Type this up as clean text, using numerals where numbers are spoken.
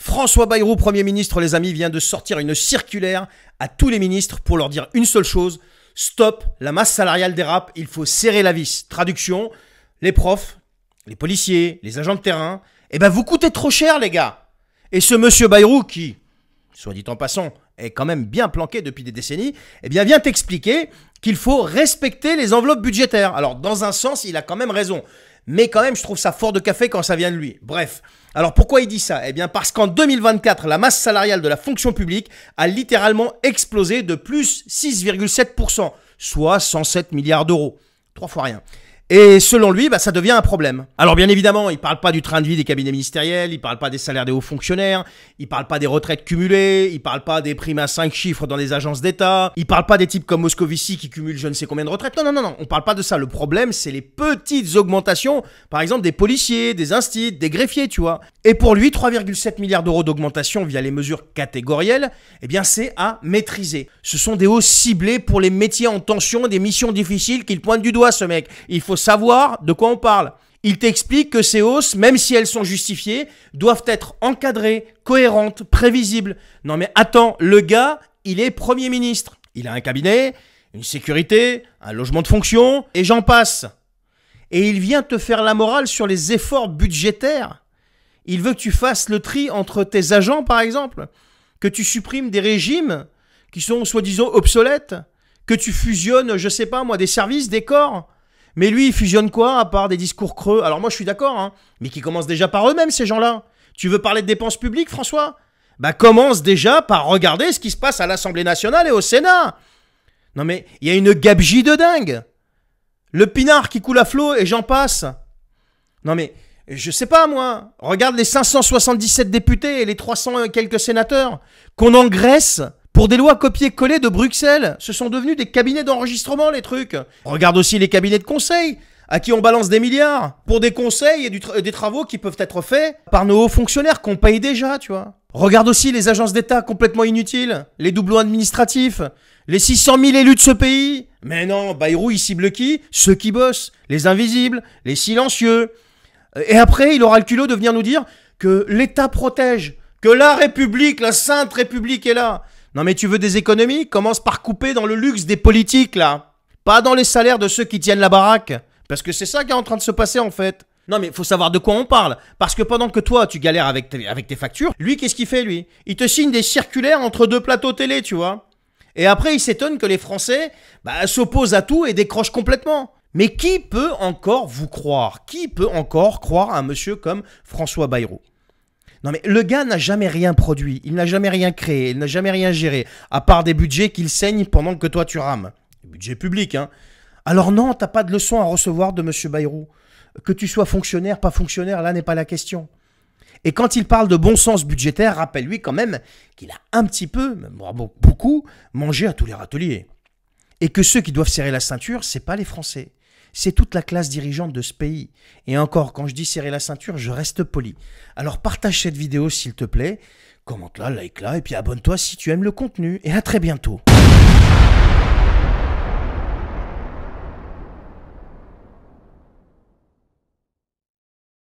François Bayrou, Premier ministre, les amis, vient de sortir une circulaire à tous les ministres pour leur dire une seule chose. Stop, la masse salariale dérape, il faut serrer la vis. Traduction, les profs, les policiers, les agents de terrain, eh ben vous coûtez trop cher les gars. Et ce monsieur Bayrou qui, soit dit en passant, est quand même bien planqué depuis des décennies, eh bien vient t'expliquer qu'il faut respecter les enveloppes budgétaires. Alors dans un sens, il a quand même raison. Mais quand même, je trouve ça fort de café quand ça vient de lui. Bref. Alors pourquoi il dit ça? Eh bien parce qu'en 2024, la masse salariale de la fonction publique a littéralement explosé de plus 6,7%, soit 107 milliards d'euros. 3 fois rien. Et selon lui, ça devient un problème. Alors bien évidemment, il ne parle pas du train de vie des cabinets ministériels, il ne parle pas des salaires des hauts fonctionnaires, il ne parle pas des retraites cumulées, il ne parle pas des primes à 5 chiffres dans les agences d'État, il ne parle pas des types comme Moscovici qui cumulent je ne sais combien de retraites. Non, on ne parle pas de ça. Le problème, c'est les petites augmentations, par exemple des policiers, des instits, des greffiers, tu vois. Et pour lui, 3,7 milliards d'euros d'augmentation via les mesures catégorielles, eh bien c'est à maîtriser. Ce sont des hausses ciblées pour les métiers en tension, des missions difficiles qu'il pointe du doigt, ce mec. Il faut savoir de quoi on parle. Il t'explique que ces hausses, même si elles sont justifiées, doivent être encadrées, cohérentes, prévisibles. Non mais attends, le gars, il est Premier ministre. Il a un cabinet, une sécurité, un logement de fonction, et j'en passe. Et il vient te faire la morale sur les efforts budgétaires. Il veut que tu fasses le tri entre tes agents, par exemple, que tu supprimes des régimes qui sont soi-disant obsolètes, que tu fusionnes, je sais pas moi, des services, des corps. Mais lui, il fusionne quoi à part des discours creux? Alors moi, je suis d'accord, hein, mais qui commencent déjà par eux-mêmes, ces gens-là. Tu veux parler de dépenses publiques, François? Commence déjà par regarder ce qui se passe à l'Assemblée nationale et au Sénat. Non mais, il y a une gabegie de dingue. Le pinard qui coule à flot et j'en passe. Non mais, je sais pas moi, regarde les 577 députés et les 300 et quelques sénateurs qu'on engraisse pour des lois copier-coller de Bruxelles. Ce sont devenus des cabinets d'enregistrement, les trucs. Regarde aussi les cabinets de conseil, à qui on balance des milliards pour des conseils et des travaux qui peuvent être faits par nos hauts fonctionnaires qu'on paye déjà, tu vois. Regarde aussi les agences d'État complètement inutiles, les doublons administratifs, les 600 000 élus de ce pays. Mais non, Bayrou, il cible qui? Ceux qui bossent, les invisibles, les silencieux. Et après, il aura le culot de venir nous dire que l'État protège, que la République, la Sainte République est là. Non mais tu veux des économies? Commence par couper dans le luxe des politiques, là. Pas dans les salaires de ceux qui tiennent la baraque. Parce que c'est ça qui est en train de se passer, en fait. Non mais faut savoir de quoi on parle. Parce que pendant que toi, tu galères avec tes factures, lui, qu'est-ce qu'il fait, lui? Il te signe des circulaires entre deux plateaux télé, tu vois. Et après, il s'étonne que les Français s'opposent à tout et décrochent complètement. Mais qui peut encore vous croire? Qui peut encore croire à un monsieur comme François Bayrou? Non mais le gars n'a jamais rien produit, il n'a jamais rien créé, il n'a jamais rien géré, à part des budgets qu'il saigne pendant que toi tu rames. Budget public, hein. Alors non, t'as pas de leçon à recevoir de monsieur Bayrou. Que tu sois fonctionnaire, pas fonctionnaire, là n'est pas la question. Et quand il parle de bon sens budgétaire, rappelle-lui quand même qu'il a un petit peu, même beaucoup, mangé à tous les râteliers. Et que ceux qui doivent serrer la ceinture, c'est pas les Français. C'est toute la classe dirigeante de ce pays. Et encore, quand je dis serrer la ceinture, je reste poli. Alors partage cette vidéo s'il te plaît, commente-la, like-la, et puis abonne-toi si tu aimes le contenu. Et à très bientôt.